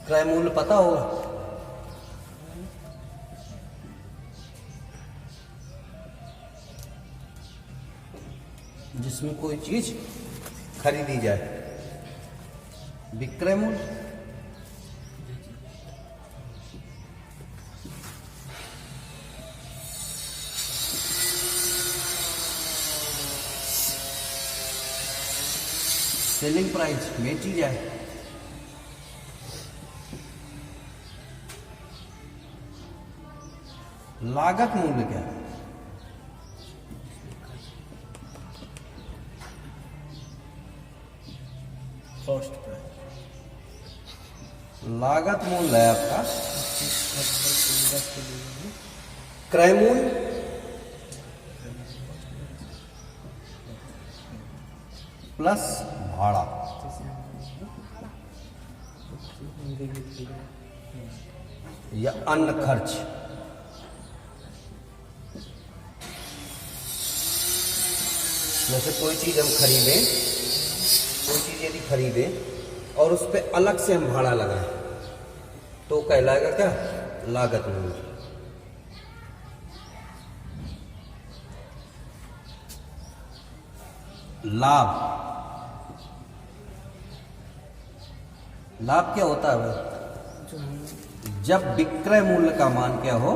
क्रय मूल्य पता होगा, जिसमें कोई चीज खरीदी जाए। विक्रय मूल्य सेलिंग प्राइस बेची जाए। लागत मूल्य क्या है? Cost price. लागत मूल्य है आपका क्रय मूल्य प्लस भाड़ा या अन्य खर्च। जैसे कोई चीज हम खरीदें, कोई चीज यदि खरीदें और उस पर अलग से हम भाड़ा लगाएं तो कहलाएगा क्या? लागत मूल्य। लाभ, लाभ क्या होता है भाई? जब विक्रय मूल्य का मान क्या हो,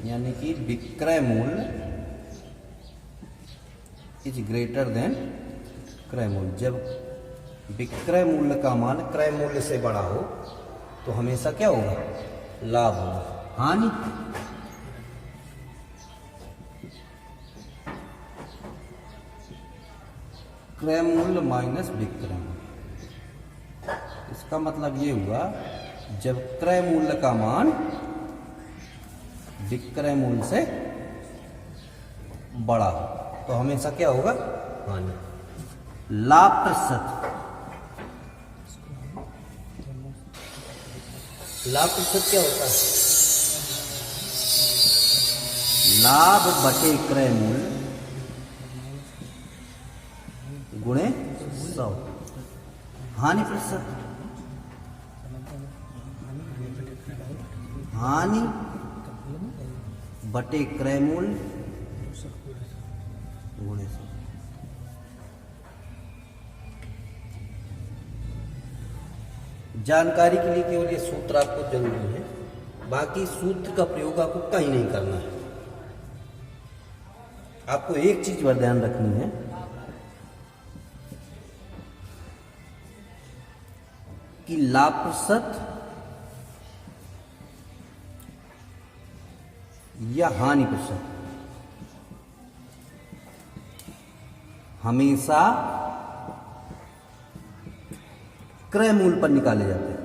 यानी कि विक्रय मूल्य इज ग्रेटर देन क्रय मूल्य। जब विक्रय मूल्य का मान क्रय मूल्य से बड़ा हो तो हमेशा क्या होगा? लाभ होगा। हानि, क्रय मूल्य माइनस विक्रय मूल्य। इसका मतलब ये हुआ जब क्रय मूल्य का मान विक्रय मूल्य से बड़ा हो तो हमेशा क्या होगा? हानि। लाभ प्रतिशत, लाभ प्रतिशत क्या होता है? लाभ बटे क्रय मूल्य गुणे 100। हानि प्रतिशत, हानि बटे क्रय मूल्य गुणे 100। जानकारी के लिए केवल ये सूत्र आपको जरूरी है, बाकी सूत्र का प्रयोग आपको कहीं नहीं करना है। आपको एक चीज पर ध्यान रखनी है कि लाभ प्रतिशत या हानि प्रतिशत हमेशा क्रय मूल्य पर निकाले जाते हैं।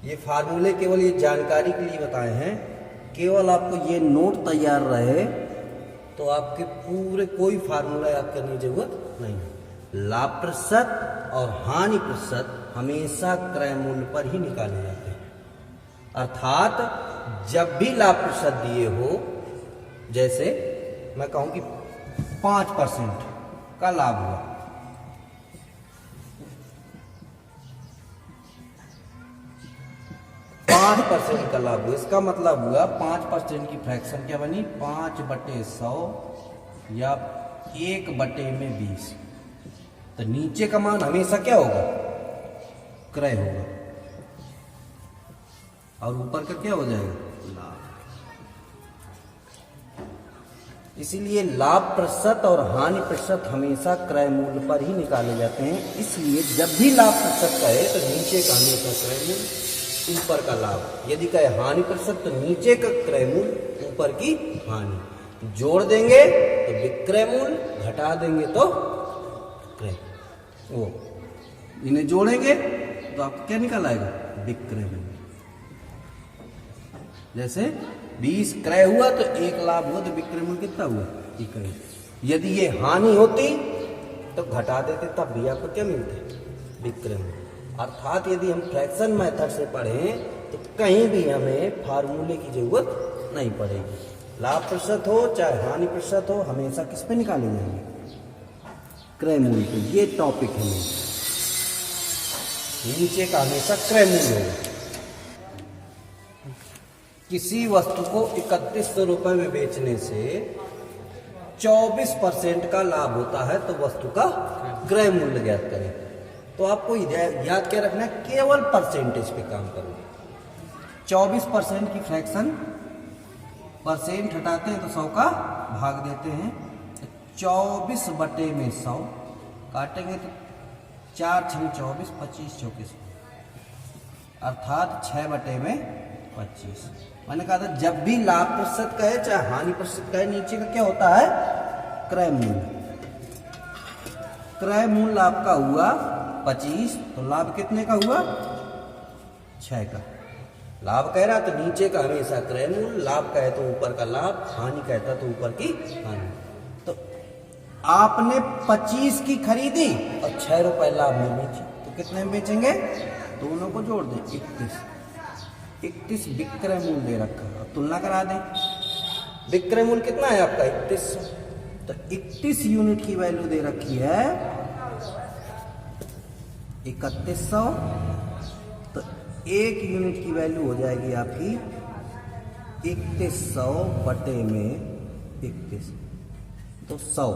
ये फार्मूले केवल ये जानकारी के लिए बताए हैं, केवल आपको ये नोट तैयार रहे तो आपके पूरे कोई फार्मूला याद करने की जरूरत नहीं है। लाभ प्रतिशत और हानि प्रतिशत हमेशा क्रय मूल्य पर ही निकाले जाते हैं। अर्थात जब भी लाभ प्रतिशत दिए हो, जैसे मैं कहूं कि 5% का लाभ हुआ, % का लाभ हुआ, इसका मतलब हुआ 5% की फ्रैक्शन क्या बनी? 5/100 या 1/20। तो नीचे का मान हमेशा क्या होगा? क्रय होगा और ऊपर का क्या हो जाएगा? लाभ। इसीलिए लाभ प्रतिशत और हानि प्रतिशत हमेशा क्रय मूल्य पर ही निकाले जाते हैं। इसलिए जब भी लाभ प्रतिशत कहे तो नीचे का हमेशा क्रय मूल्य, ऊपर का लाभ। यदि कहे हानि प्रतिशत तो नीचे का क्रय मूल्य, ऊपर की हानि। जोड़ देंगे तो विक्रय मूल्य, घटा देंगे तो क्रय। वो इन्हें जोड़ेंगे तो आपको क्या निकल आएगा? विक्रय मूल्य। जैसे 20 क्रय हुआ तो 1 लाभ हुआ तो विक्रय मूल्य कितना हुआ? 21। यदि ये हानि होती तो घटा देते तब भी आपको क्या मिलते, विक्रय मूल्य। अर्थात यदि हम फ्रैक्शन मेथड से पढ़ें तो कहीं भी हमें फार्मूले की जरूरत नहीं पड़ेगी। लाभ प्रतिशत हो चाहे हानि प्रतिशत हो, हमेशा किस पे निकाले जाएंगे, क्रय मूल्य पे। ये टॉपिक है नीचे का हमेशा क्रय मूल्य होगा। किसी वस्तु को 3100 रुपए में बेचने से 24% का लाभ होता है तो वस्तु का क्रय मूल्य ज्ञात करें। तो आपको याद क्या रखना है, केवल परसेंटेज पे काम करोगे। 24% की फ्रैक्शन, परसेंट हटाते हैं तो 100 का भाग देते हैं, 24 बटे में 100 काटेंगे तो 4 6 24, 25 24, अर्थात 6 बटे में 25। मैंने कहा था जब भी लाभ प्रतिशत कहे चाहे हानि प्रतिशत कहे, नीचे का क्या होता है, क्रय मूल्य। क्रय मूल्य आपका हुआ 25, तो लाभ कितने का हुआ, 6 का। लाभ कह रहा तो नीचे का हमेशा क्रय मूल्य, लाभ कहे तो ऊपर का लाभ, हानि कहता तो ऊपर की हानि। तो आपने 25 की खरीदी और 6 रुपए लाभ में बेची, तो कितने में बेचेंगे, दोनों को जोड़ दें, 31 विक्रय मूल्य दे रखा है। तुलना करा दें, विक्रय मूल्य कितना है आपका, 3100। तो 31 यूनिट की वैल्यू दे रखी है 3100, तो 1 यूनिट की वैल्यू हो जाएगी आपकी 3100 बटे में 31, तो 100।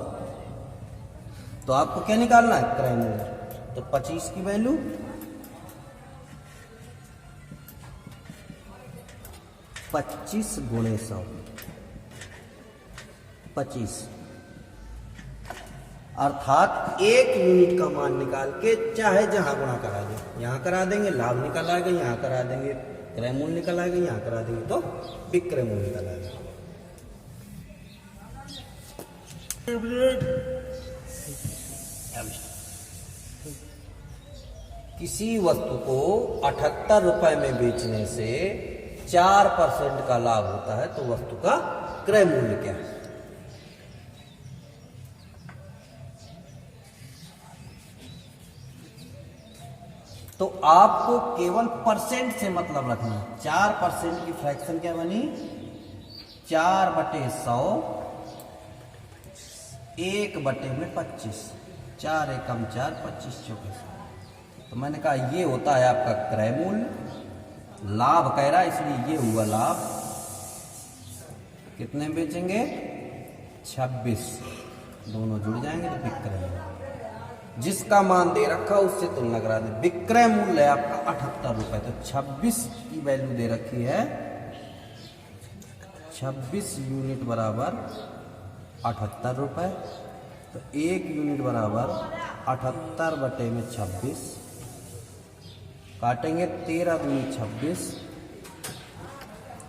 तो आपको क्या निकालना है, क्रय मूल्य। तो 25 की वैल्यू 25 गुणे 100, 25, अर्थात 1 यूनिट का मान निकाल के चाहे जहां गुणा करा दें, यहां करा देंगे लाभ निकल आएगा, यहां करा देंगे क्रय मूल्य निकल आएगा, यहां करा देंगे तो विक्रय मूल्य निकल आएगा। किसी वस्तु को 78 रुपए में बेचने से 4% का लाभ होता है तो वस्तु का क्रय मूल्य क्या है। तो आपको केवल परसेंट से मतलब रखना है। 4% की फ्रैक्शन क्या बनी, 4 बटे 100, 1 बटे में 25, 4 एकम 4, 25 24। तो मैंने कहा ये होता है आपका क्रय मूल्य। लाभ कह रहा है इसलिए ये हुआ लाभ। कितने में बेचेंगे, 26, दोनों जुड़ जाएंगे तो विक्रय मूल्य। जिसका मान दे रखा उससे तुलना करा दे। विक्रय मूल्य है आपका 78 रुपए, तो 26 की वैल्यू दे रखी है, 26 यूनिट बराबर 78 रुपए, तो 1 यूनिट बराबर 78 बटे में 26, काटेंगे 13 दूनी 26,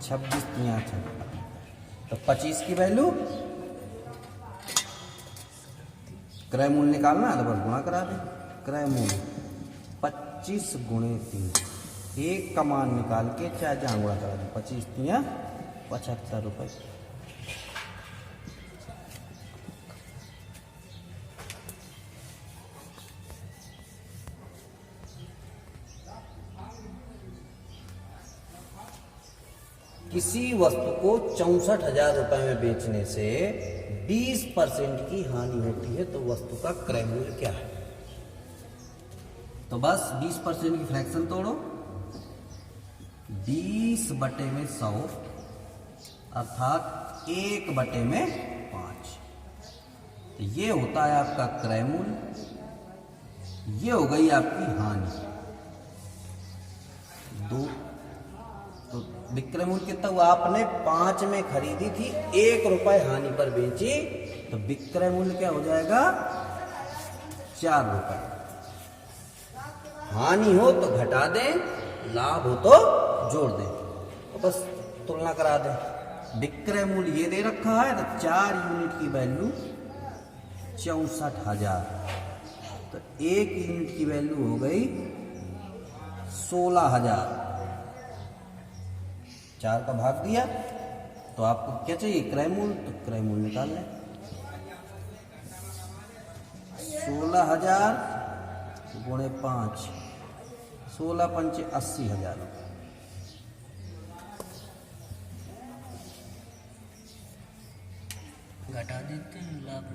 26 तिया 56, तो 25 की वैल्यू, क्रय मूल्य निकालना है तो बस गुणा करा दें। क्रय मूल्य 25 गुणे 3, 1 का मान निकाल के चाहे जहां गुणा करा दें, 25 तिया 75 रुपए। किसी वस्तु को 64,000 रुपए में बेचने से 20% की हानि होती है तो वस्तु का क्रय मूल्य क्या है। तो बस 20% की फ्रैक्शन तोड़ो, 20 बटे में 100, अर्थात 1 बटे में 5। तो ये होता है आपका क्रय मूल्य, ये हो गई आपकी हानि। 2, तो विक्रय मूल्य कितना हुआ, आपने 5 में खरीदी थी, 1 रुपए हानि पर बेची, तो विक्रय मूल्य क्या हो जाएगा, 4 रुपए। हानि हो तो घटा दें, लाभ हो तो जोड़ दें, तो बस तुलना करा दें। विक्रय मूल्य ये दे रखा है तो 4 यूनिट की वैल्यू 64,000, तो 1 यूनिट की वैल्यू हो गई 16,000। 4 का भाग दिया तो आपको क्या चाहिए, क्रय मूल्य, तो क्रय मूल्य निकाल लें। 16,000 गुणे 5, 16 पंचे 80,000 रुपये। घटा देते हैं लाभ।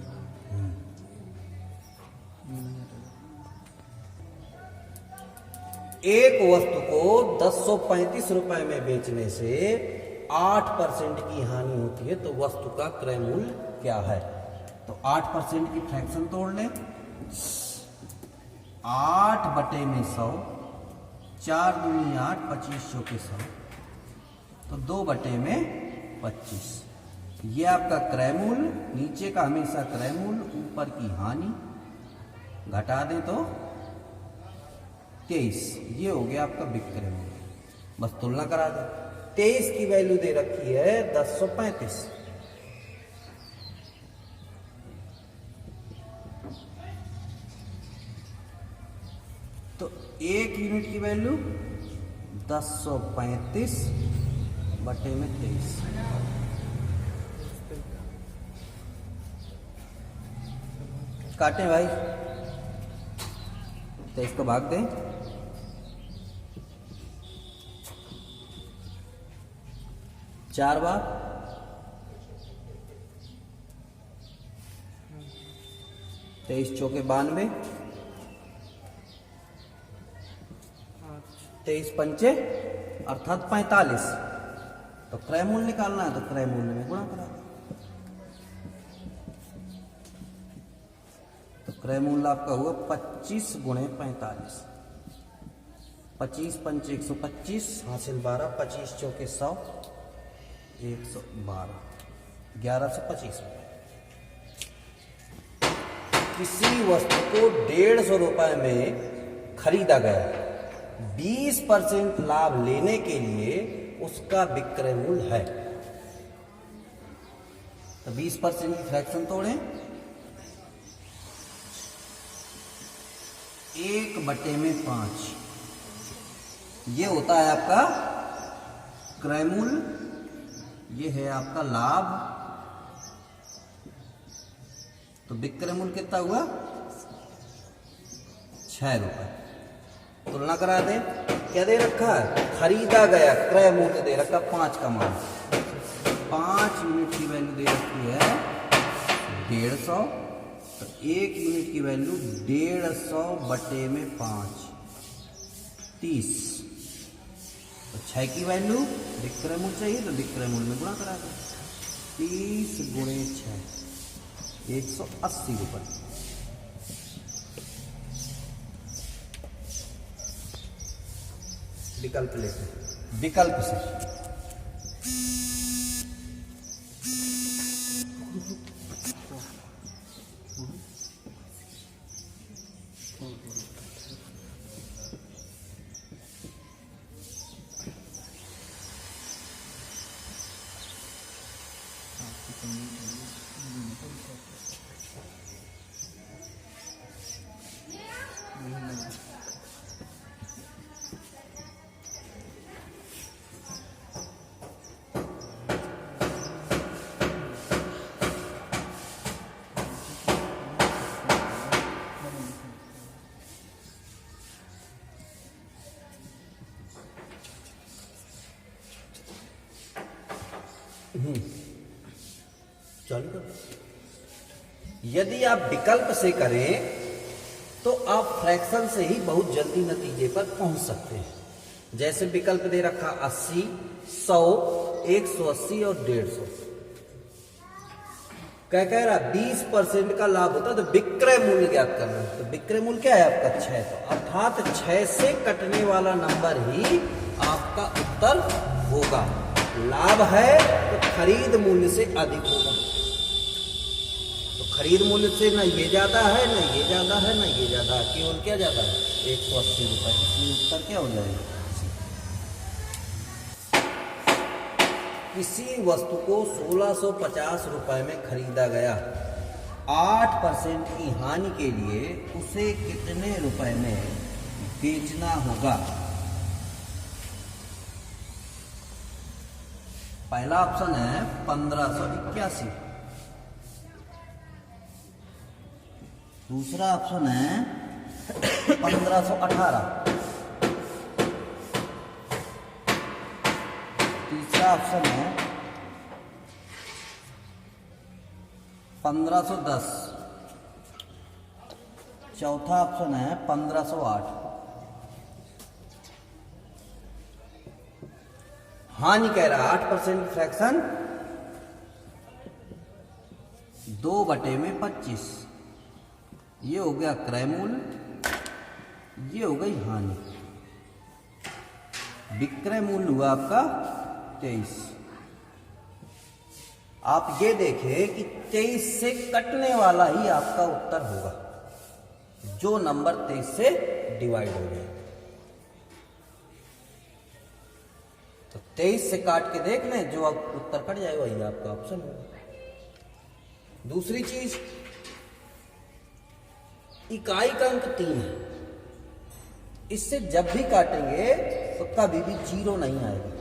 एक वस्तु को 1035 रुपए में बेचने से 8% की हानि होती है, तो वस्तु का क्रय मूल्य क्या है? तो 8% की फ्रैक्शन तोड़ लें। 8 बटे में 100, 4 दूनी 8, 25 चौके 100, तो 2 बटे में 25। ये आपका क्रय मूल्य, नीचे का हमेशा क्रय मूल्य, ऊपर की हानि, घटा दें तो 23। ये हो गया आपका विक्रय मूल्य। बस तुलना करा दें। 23 की वैल्यू दे रखी है 1035, तो 1 यूनिट की वैल्यू 1035 बटे में 23। काटें भाई, 23 को भाग दें, 4 बार, 23 चौके 92, 23 पंचे अर्थात 45। तो क्रय मूल्य निकालना है, तो क्रय मूल्य में गुणा करा दें। तो क्रय मूल्य आपका हुआ 25 गुणे 45, 25 पंचे 125, हासिल 12, 25 चौके 100, 112, 1125 रुपये। किसी वस्तु को 150 रुपए में खरीदा गया, 20% लाभ लेने के लिए उसका विक्रय मूल्य है। तो 20% की फ्रैक्शन तोड़ें। 1 बटे में 5, ये होता है आपका क्रय मूल्य, ये है आपका लाभ। तो विक्रय मूल्य कितना हुआ? 6 रुपए। तुलना करा दे। क्या दे रखा है? खरीदा गया क्रय मूल्य दे रखा 5 का मान, 5 यूनिट की वैल्यू दे रखी है 150। तो 1 यूनिट की वैल्यू 150 बटे में 5, 30। तो 6 की वैल्यू विक्रय मूल्य चाहिए, तो विक्रय मूल्य में गुणा करा दो। 30 गुणे 6, 180 रुपये। विकल्प लेते हैं, विकल्प से चालू कर। यदि आप विकल्प से करें तो आप फ्रैक्शन से ही बहुत जल्दी नतीजे पर पहुंच सकते हैं। जैसे विकल्प दे रखा 80, 100, 180 और 150। क्या कह रहा? 20% का लाभ होता है, तो विक्रय मूल्य ज्ञात करना है। तो विक्रय मूल्य क्या है आपका? 6। तो अर्थात 6 से कटने वाला नंबर ही आपका उत्तर होगा। लाभ है तो खरीद मूल्य से अधिक होगा। तो खरीद मूल्य से ना ये ज्यादा है, ना ये ज्यादा है, ना ये ज्यादा है, केवल क्या ज्यादा है? 180 रुपए। इसलिए उत्तर क्या हो जाएगा? किसी वस्तु को 1650 रुपए में खरीदा गया, 8% की हानि के लिए उसे कितने रुपए में बेचना होगा? पहला ऑप्शन है 1581, दूसरा ऑप्शन है 1518। तीसरा ऑप्शन है 1510। चौथा ऑप्शन है 1508। हानि कह रहा 8% फ्रैक्शन 2/25। ये हो गया क्रय मूल्य, ये हो गई हानि। विक्रय मूल्य हुआ आपका 23। आप ये देखें कि 23 से कटने वाला ही आपका उत्तर होगा, जो नंबर 23 से डिवाइड हो जाए। तो 23 से काट के देख लें, जो अब उत्तर कट जाए वही आपका ऑप्शन होगा। दूसरी चीज, इकाई का अंक 3 है, इससे जब भी काटेंगे तो कभी भी 0 नहीं आएगा।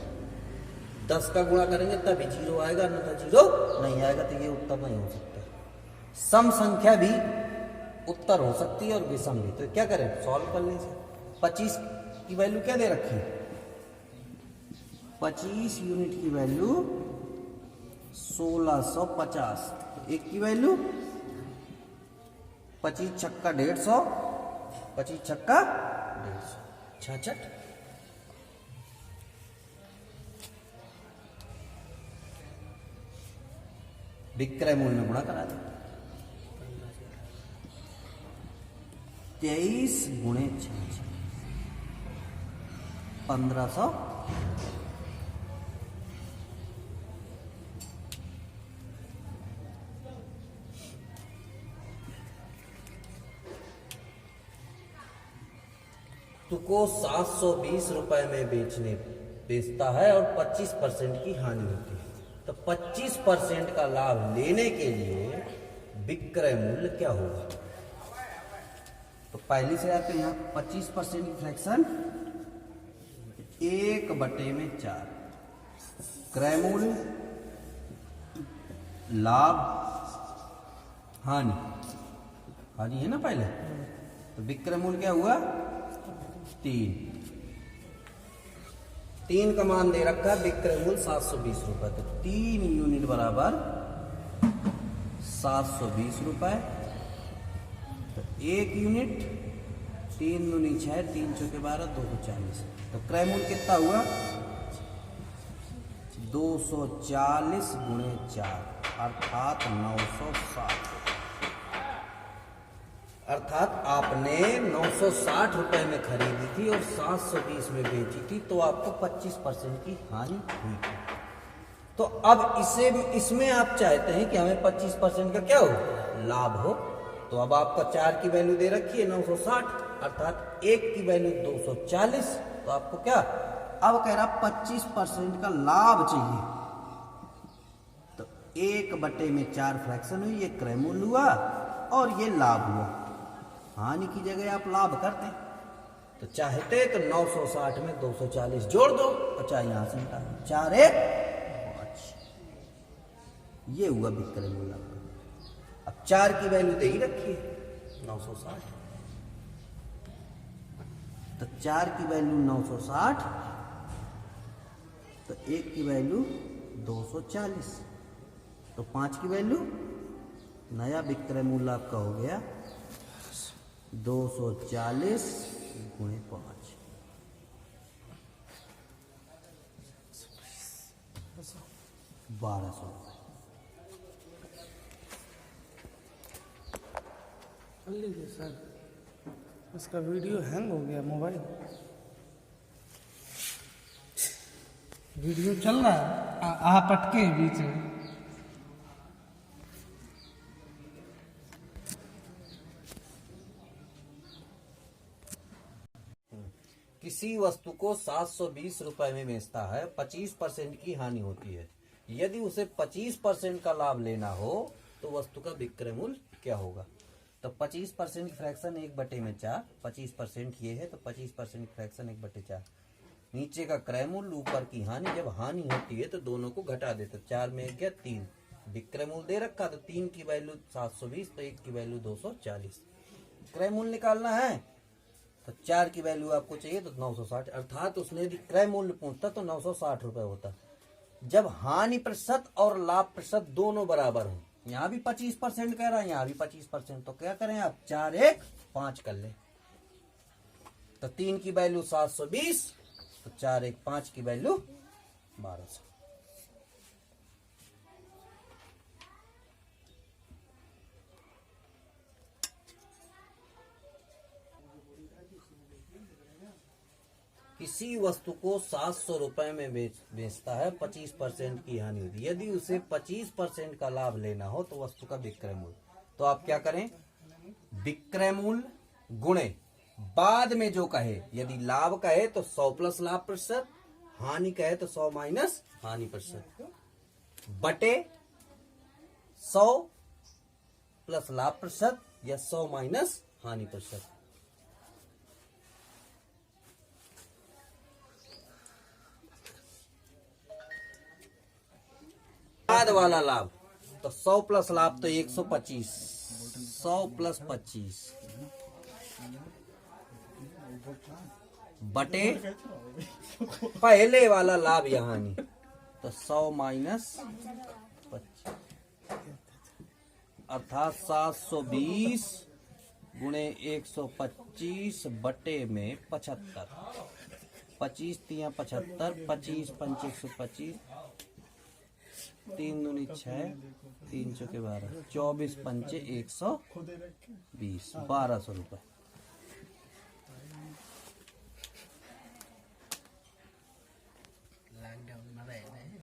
10 का गुणा करेंगे तभी 0 आएगा, अन्यथा 0 नहीं आएगा। तो ये उत्तर नहीं हो सकता। सम संख्या भी उत्तर हो सकती है और विषम भी। तो क्या करें, सॉल्व कर लें इसे। 25 की वैल्यू क्या दे रखी है, 25 यूनिट की वैल्यू 1650। तो एक की वैल्यू 25 छक्का 150, 25 छक्का 150, 66। विक्रय मूल्य में गुणा करा दें। 23 गुणे 66, 1500। को 720 रुपए में बेचता है और 25% की हानि होती है। तो 25% का लाभ लेने के लिए विक्रय मूल्य क्या होगा। तो पहले से आते हैं यहाँ 25% की फ्रैक्शन 1/4। क्रय मूल्य, लाभ, हानि है ना पहले। तो विक्रय मूल्य क्या हुआ 3 का मान दे रखा है। विक्रय मूल्य 720 रुपए। तो 3 यूनिट बराबर 720 रुपए। तो 1 यूनिट 3 दूनी 6, 3 चौके 12, 240। तो क्रय मूल्य कितना हुआ 240 गुणे 4 अर्थात 960। अर्थात आपने 960 रुपए में खरीदी थी और 720 में बेची थी, तो आपको 25% की हानि हुई थी। तो अब इसमें आप चाहते हैं कि हमें 25% का क्या हो, लाभ हो। तो अब आपका 4 की वैल्यू दे रखी है 960, अर्थात 1 की वैल्यू 240। तो आपको क्या, अब कह रहा 25% का लाभ चाहिए। तो 1/4 फ्रैक्शन हुई, ये क्रय मूल्य हुआ और ये लाभ हुआ। हानि की जगह आप लाभ करते, तो चाहते तो 960 में 240 जोड़ दो और चाहे यहां से हटा, 4 1 5। ये हुआ विक्रय मूल्य आपका। अब 4 की वैल्यू दे ही रखी है 960। तो 4 की वैल्यू 960, तो 1 की वैल्यू 240, तो 5 की वैल्यू, नया विक्रय मूल्य आपका हो गया 240 गुणे 5, 1200 रुपये। लीजिए सर, इसका वीडियो हैंग हो गया मोबाइल। वीडियो चल रहा है, आप अटके बीच में। किसी वस्तु को 720 रुपए में बेचता है, 25% की हानि होती है। यदि उसे 25% का लाभ लेना हो तो वस्तु का विक्रय मूल्य क्या होगा। तो 25% फ्रैक्शन 1/4, 25% ये है, तो 25% फ्रैक्शन 1/4। नीचे का क्रय मूल्य, ऊपर की हानि। जब हानि होती है तो दोनों को घटा देते, 4 में 1 गया 3। विक्रय मूल्य दे रखा, तो 3 की वैल्यू 720, तो 1 की वैल्यू 240। क्रय मूल्य निकालना है तो 4 की वैल्यू आपको चाहिए तो 960, अर्थात उसने यदि क्रय मूल्य पूछता तो 960 रुपए होता। जब हानि प्रतिशत और लाभ प्रतिशत दोनों बराबर हो, यहाँ भी 25% कह रहा है, यहाँ भी 25%, तो क्या करें आप 4 1 5 कर ले, तो 3 की वैल्यू 720, तो 4 1 5 की वैल्यू 1200। किसी वस्तु को 700 रुपए में बेचता है, 25% की हानि होती है। यदि उसे 25% का लाभ लेना हो तो वस्तु का विक्रय मूल्य, तो आप क्या करें, विक्रय मूल्य गुणे बाद में जो कहे, यदि लाभ कहे तो 100 प्लस लाभ प्रतिशत, हानि कहे तो 100 माइनस हानि प्रतिशत, बटे 100 प्लस लाभ प्रतिशत या 100 माइनस हानि प्रतिशत। बाद वाला लाभ तो 100 प्लस लाभ तो 125, 100 प्लस 25 बटे पहले वाला लाभ यहाँ नहीं, तो 100 माइनस 25, अर्थात 720 गुणे 125 बटे में 75, 25 तिया 75, 25 पंच 125, 3 दूनी 6, 3 चौके 12, 24 पंचे 120, 1200 रुपए।